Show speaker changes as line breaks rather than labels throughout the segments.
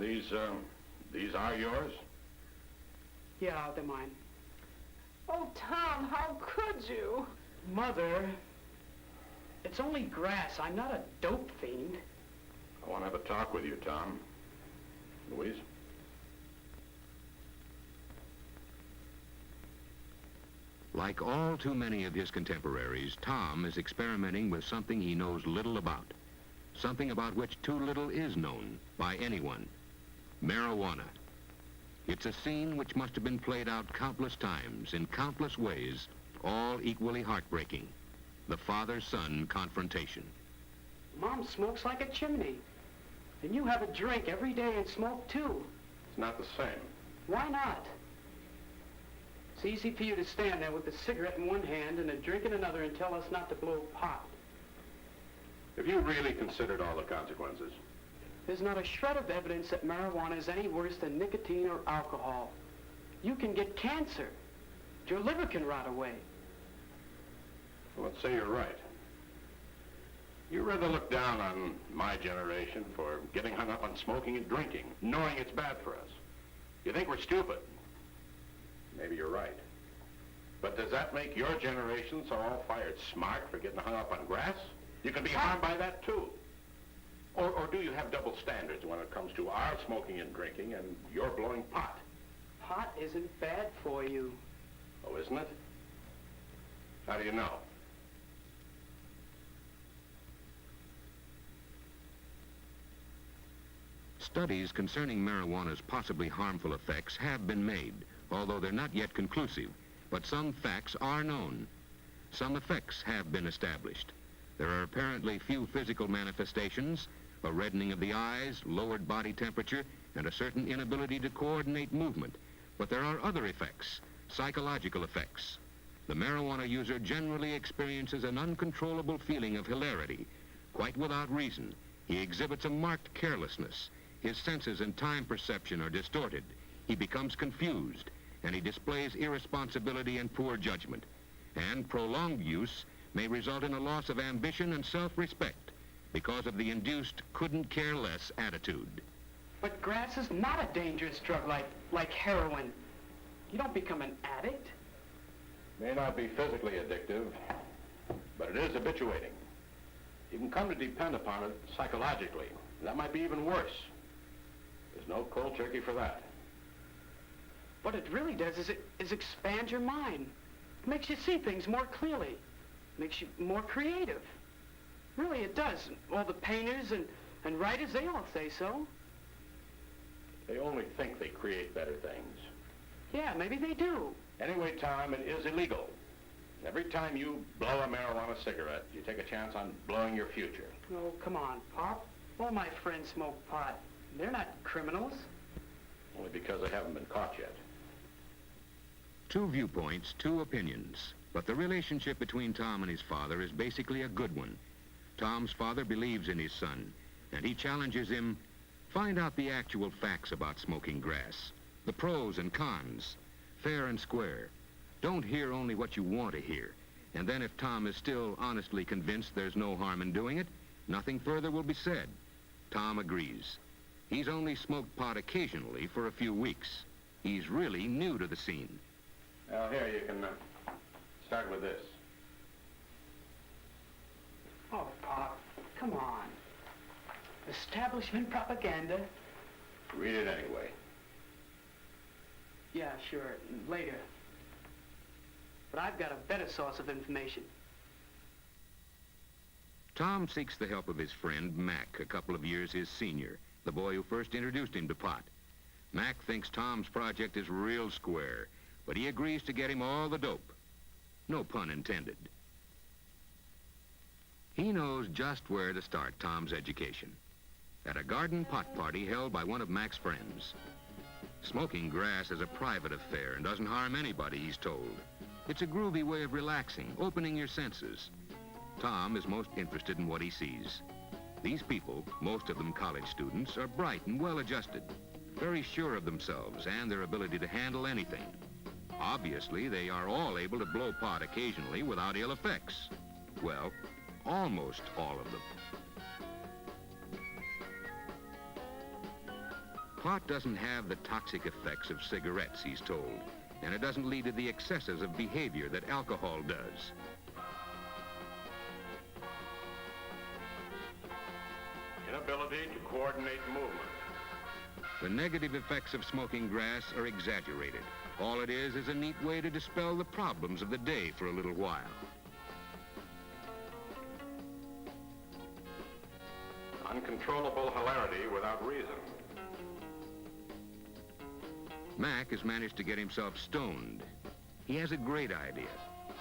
these are yours?
Yeah, they're mine.
Oh, Tom, how could you?
Mother, it's only grass. I'm not a dope fiend.
I want to have a talk with you, Tom. Louise?
Like all too many of his contemporaries, Tom is experimenting with something he knows little about. Something about which too little is known by anyone. Marijuana. It's a scene which must have been played out countless times, in countless ways, all equally heartbreaking. The father-son confrontation.
Mom smokes like a chimney. And you have a drink every day and smoke too.
It's not the same.
Why not? It's easy for you to stand there with a cigarette in one hand and a drink in another and tell us not to blow pot.
Have you really considered all the consequences?
There's not a shred of evidence that marijuana is any worse than nicotine or alcohol. You can get cancer. Your liver can rot away.
Well, let's say you're right. You rather look down on my generation for getting hung up on smoking and drinking, knowing it's bad for us. You think we're stupid. Maybe you're right. But does that make your generation so all-fired smart for getting hung up on grass? You can be harmed by that, too. Or do you have double standards when it comes to our smoking and drinking and your blowing pot?
Pot isn't bad for you.
Oh, isn't it? How do you know?
Studies concerning marijuana's possibly harmful effects have been made, although they're not yet conclusive. But some facts are known. Some effects have been established. There are apparently few physical manifestations, a reddening of the eyes, lowered body temperature, and a certain inability to coordinate movement. But there are other effects, psychological effects. The marijuana user generally experiences an uncontrollable feeling of hilarity, quite without reason. He exhibits a marked carelessness. His senses and time perception are distorted. He becomes confused, and he displays irresponsibility and poor judgment. And prolonged use may result in a loss of ambition and self-respect because of the induced couldn't-care-less attitude.
But grass is not a dangerous drug like heroin. You don't become an addict.
May not be physically addictive, but it is habituating. You can come to depend upon it psychologically. That might be even worse. There's no cold turkey for that.
What it really does is expand your mind. It makes you see things more clearly. Makes you more creative. Really, it does. All the painters and writers, they all say so.
They only think they create better things.
Yeah, maybe they do.
Anyway, Tom, it is illegal. Every time you blow a marijuana cigarette, you take a chance on blowing your future.
Oh, come on, Pop. All my friends smoke pot. They're not criminals.
Only because they haven't been caught yet.
Two viewpoints, two opinions. But the relationship between Tom and his father is basically a good one. Tom's father believes in his son, and he challenges him, find out the actual facts about smoking grass, the pros and cons, fair and square. Don't hear only what you want to hear. And then if Tom is still honestly convinced there's no harm in doing it, nothing further will be said. Tom agrees. He's only smoked pot occasionally for a few weeks. He's really new to the scene.
Well, here, you can start with this.
Oh, Pop, come on. Establishment propaganda?
Read it anyway.
Yeah, sure, later. But I've got a better source of information.
Tom seeks the help of his friend, Mac, a couple of years his senior, the boy who first introduced him to pot. Mac thinks Tom's project is real square, but he agrees to get him all the dope. No pun intended. He knows just where to start Tom's education. At a garden pot party held by one of Mac's friends. Smoking grass is a private affair and doesn't harm anybody, he's told. It's a groovy way of relaxing, opening your senses. Tom is most interested in what he sees. These people, most of them college students, are bright and well-adjusted, very sure of themselves and their ability to handle anything. Obviously, they are all able to blow pot occasionally without ill effects. Well, almost all of them. Pot doesn't have the toxic effects of cigarettes, he's told, and it doesn't lead to the excesses of behavior that alcohol does.
Inability to coordinate movement.
The negative effects of smoking grass are exaggerated. All it is a neat way to dispel the problems of the day for a little while.
Uncontrollable hilarity without reason.
Mac has managed to get himself stoned. He has a great idea.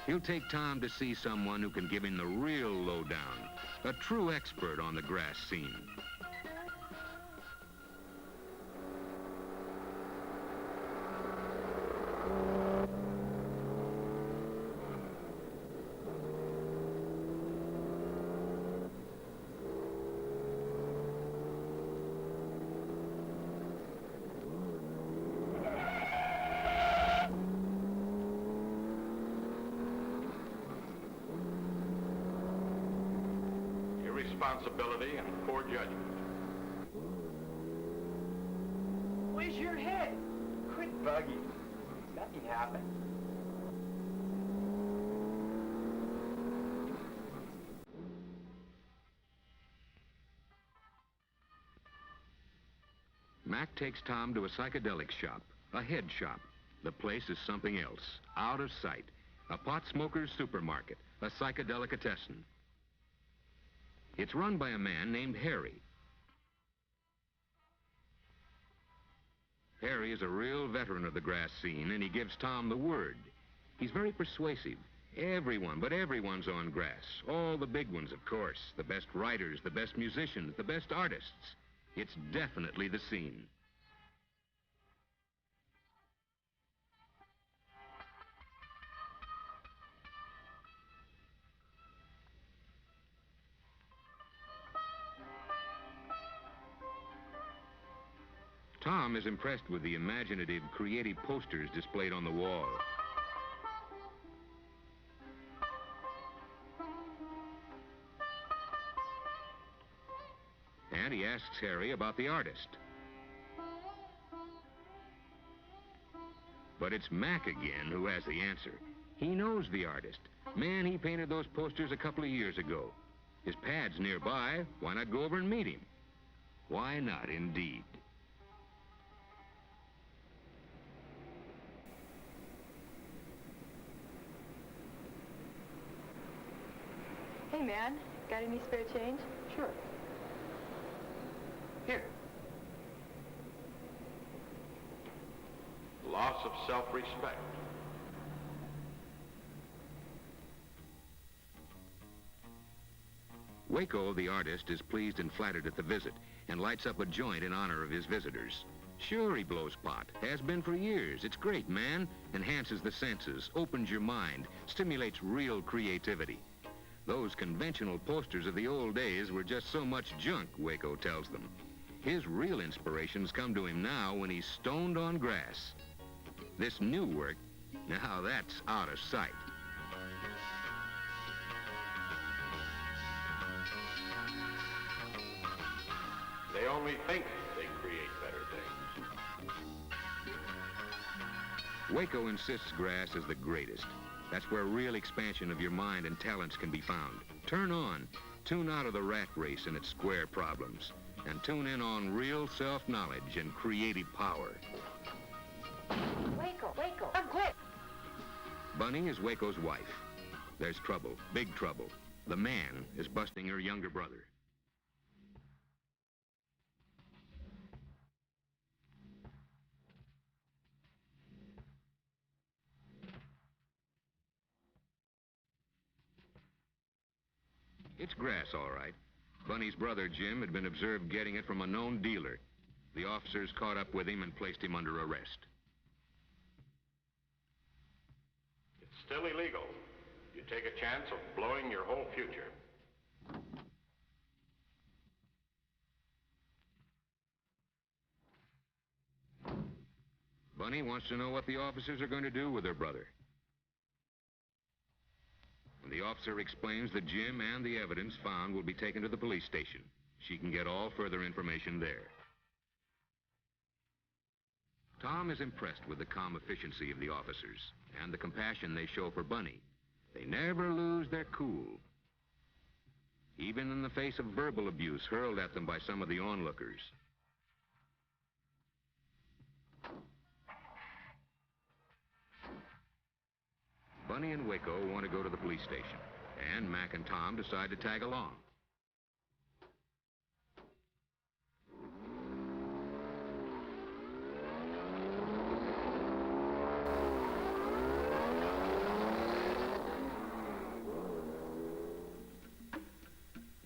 He'll take Tom to see someone who can give him the real lowdown, a true expert on the grass scene.
Irresponsibility and poor judgment.
Where's your head?
Quit bugging. Nothing happened.
Mac takes Tom to a psychedelic shop, a head shop. The place is something else, out of sight. A pot smoker's supermarket, a psychedelicatessen. It's run by a man named Harry. Harry is a real veteran of the grass scene, and he gives Tom the word. He's very persuasive. Everyone, but everyone's on grass. All the big ones, of course. The best writers, the best musicians, the best artists. It's definitely the scene. Tom is impressed with the imaginative, creative posters displayed on the wall. And he asks Harry about the artist. But it's Mac again who has the answer. He knows the artist. Man, he painted those posters a couple of years ago. His pad's nearby. Why not go over and meet him? Why not, indeed?
Hey, man, got any spare change?
Sure. Here.
Loss of self-respect.
Waco, the artist, is pleased and flattered at the visit and lights up a joint in honor of his visitors. Sure, he blows pot. Has been for years. It's great, man. Enhances the senses, opens your mind, stimulates real creativity. Those conventional posters of the old days were just so much junk, Waco tells them. His real inspirations come to him now when he's stoned on grass. This new work, now that's out of sight.
They only think they create better things.
Waco insists grass is the greatest. That's where real expansion of your mind and talents can be found. Turn on. Tune out of the rat race and its square problems. And tune in on real self-knowledge and creative power.
Waco, I'm quick.
Bunny is Waco's wife. There's trouble, big trouble. The man is busting her younger brother. It's grass, all right. Bunny's brother, Jim, had been observed getting it from a known dealer. The officers caught up with him and placed him under arrest.
It's still illegal. You take a chance of blowing your whole future.
Bunny wants to know what the officers are going to do with her brother. The officer explains that Jim and the evidence found will be taken to the police station. She can get all further information there. Tom is impressed with the calm efficiency of the officers and the compassion they show for Bunny. They never lose their cool, even in the face of verbal abuse hurled at them by some of the onlookers. Bunny and Waco want to go to the police station, and Mac and Tom decide to tag along.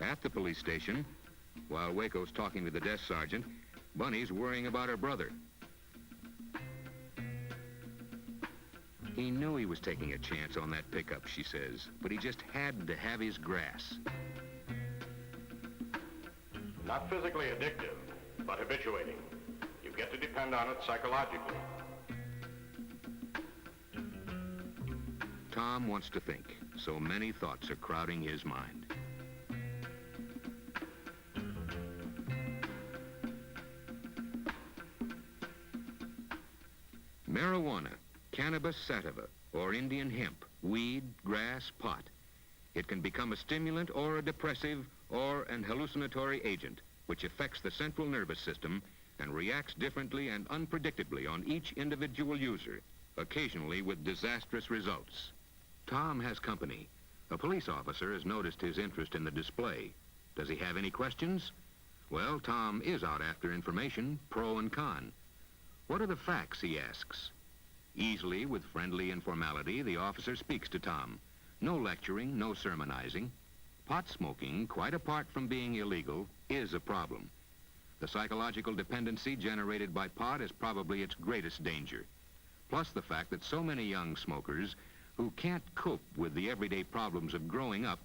At the police station, while Waco's talking to the desk sergeant, Bunny's worrying about her brother. He knew he was taking a chance on that pickup, she says, but he just had to have his grass.
Not physically addictive, but habituating. You get to depend on it psychologically.
Tom wants to think, so many thoughts are crowding his mind. Marijuana, cannabis sativa, or Indian hemp, weed, grass, pot. It can become a stimulant or a depressive or an hallucinatory agent which affects the central nervous system and reacts differently and unpredictably on each individual user, occasionally with disastrous results. Tom has company. A police officer has noticed his interest in the display. Does he have any questions? Well, Tom is out after information, pro and con. What are the facts, he asks. Easily, with friendly informality, the officer speaks to Tom. No lecturing, no sermonizing. Pot smoking, quite apart from being illegal, is a problem. The psychological dependency generated by pot is probably its greatest danger. Plus the fact that so many young smokers who can't cope with the everyday problems of growing up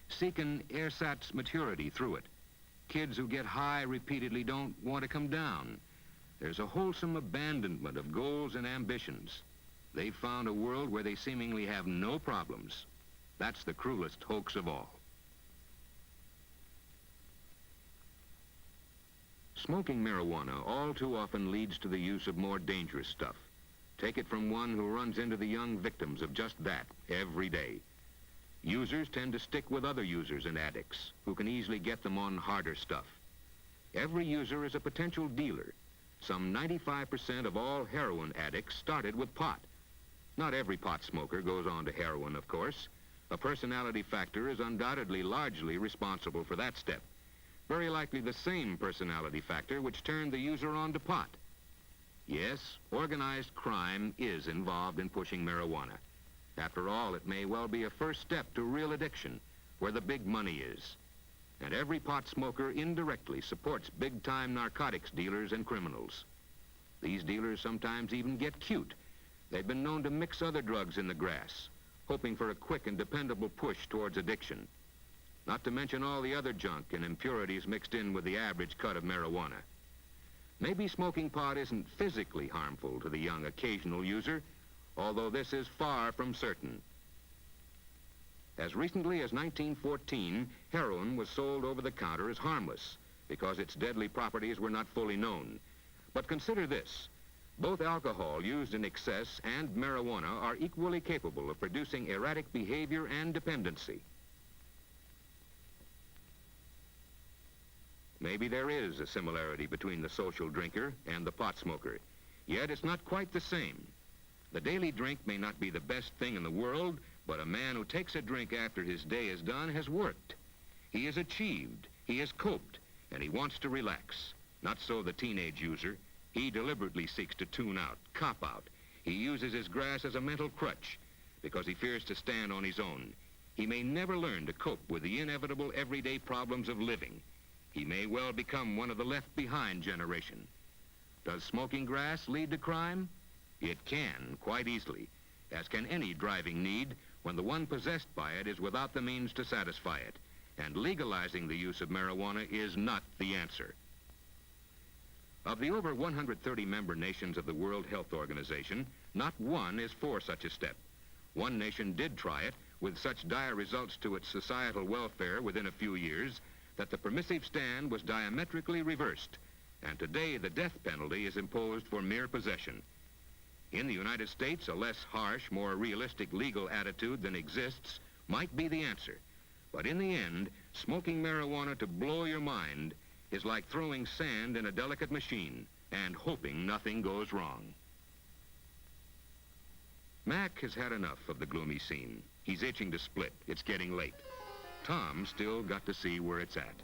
seek an ersatz maturity through it. Kids who get high repeatedly don't want to come down. There's a wholesome abandonment of goals and ambitions. They've found a world where they seemingly have no problems. That's the cruelest hoax of all. Smoking marijuana all too often leads to the use of more dangerous stuff. Take it from one who runs into the young victims of just that every day. Users tend to stick with other users and addicts who can easily get them on harder stuff. Every user is a potential dealer. Some 95% of all heroin addicts started with pot. Not every pot smoker goes on to heroin, of course. A personality factor is undoubtedly largely responsible for that step. Very likely the same personality factor which turned the user on to pot. Yes, organized crime is involved in pushing marijuana. After all, it may well be a first step to real addiction, where the big money is. And every pot smoker indirectly supports big-time narcotics dealers and criminals. These dealers sometimes even get cute. They've been known to mix other drugs in the grass, hoping for a quick and dependable push towards addiction. Not to mention all the other junk and impurities mixed in with the average cut of marijuana. Maybe smoking pot isn't physically harmful to the young occasional user, although this is far from certain. As recently as 1914, heroin was sold over the counter as harmless because its deadly properties were not fully known. But consider this. Both alcohol used in excess and marijuana are equally capable of producing erratic behavior and dependency. Maybe there is a similarity between the social drinker and the pot smoker, yet it's not quite the same. The daily drink may not be the best thing in the world, but a man who takes a drink after his day is done has worked. He has achieved, he has coped, and he wants to relax. Not so the teenage user. He deliberately seeks to tune out, cop out. He uses his grass as a mental crutch because he fears to stand on his own. He may never learn to cope with the inevitable everyday problems of living. He may well become one of the left-behind generation. Does smoking grass lead to crime? It can, quite easily, as can any driving need when the one possessed by it is without the means to satisfy it. And legalizing the use of marijuana is not the answer. Of the over 130 member nations of the World Health Organization, not one is for such a step. One nation did try it, with such dire results to its societal welfare within a few years that the permissive stand was diametrically reversed. and today the death penalty is imposed for mere possession. In the United States, a less harsh, more realistic legal attitude than exists might be the answer. But in the end, smoking marijuana to blow your mind is like throwing sand in a delicate machine and hoping nothing goes wrong. Mac has had enough of the gloomy scene. He's itching to split. It's getting late. Tom still got to see where it's at.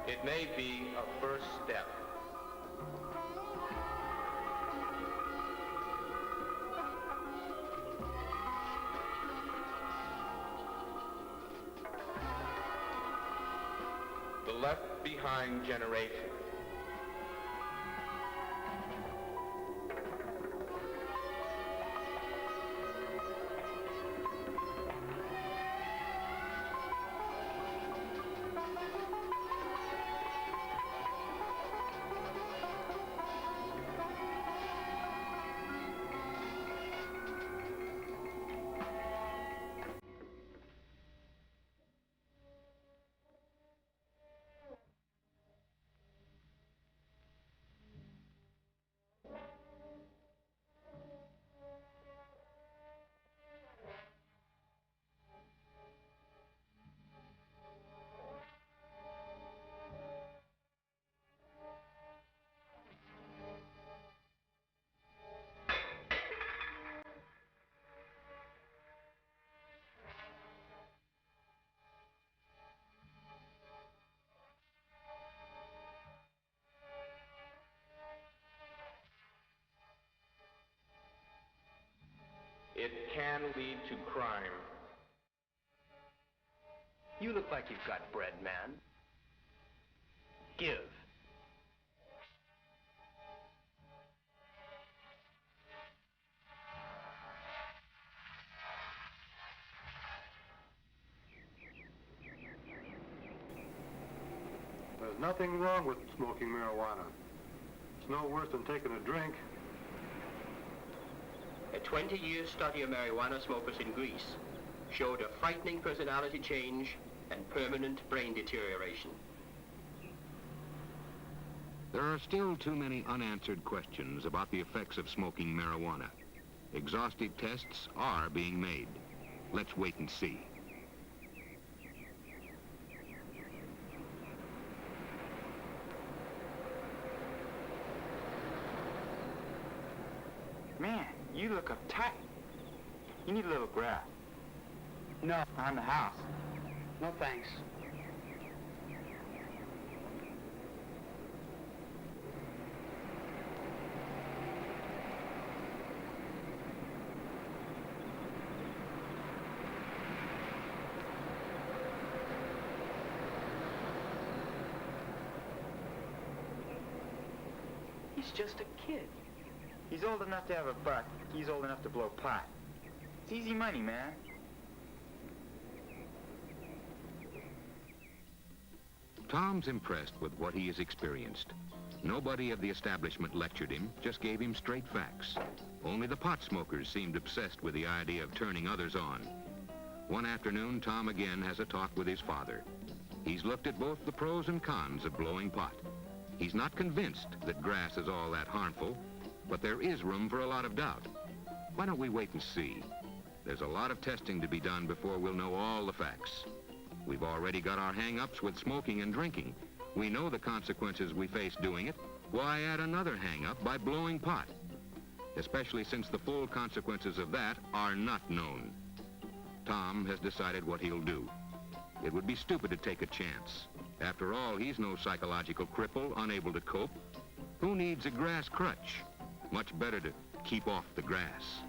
It may be a first step. The left behind generation. It can lead to crime.
You look like you've got bread, man. Give.
There's nothing wrong with smoking marijuana. It's no worse than taking a drink.
A 20-year study of marijuana smokers in Greece showed a frightening personality change and permanent brain deterioration.
There are still too many unanswered questions about the effects of smoking marijuana. Exhaustive tests are being made. Let's wait and see.
Man, you look uptight. You need a little grass.
No,
Around the house.
no thanks. He's just a kid.
He's old enough to have a butt. He's old enough to blow pot. It's easy money, man.
Tom's impressed with what he has experienced. Nobody of the establishment lectured him, just gave him straight facts. Only the pot smokers seemed obsessed with the idea of turning others on. One afternoon, Tom again has a talk with his father. He's looked at both the pros and cons of blowing pot. He's not convinced that grass is all that harmful, but there is room for a lot of doubt. Why don't we wait and see? There's a lot of testing to be done before we'll know all the facts. We've already got our hang-ups with smoking and drinking. We know the consequences we face doing it. Why add another hang-up by blowing pot? Especially since the full consequences of that are not known. Tom has decided what he'll do. It would be stupid to take a chance. After all, he's no psychological cripple, unable to cope. Who needs a grass crutch? Much better to keep off the grass.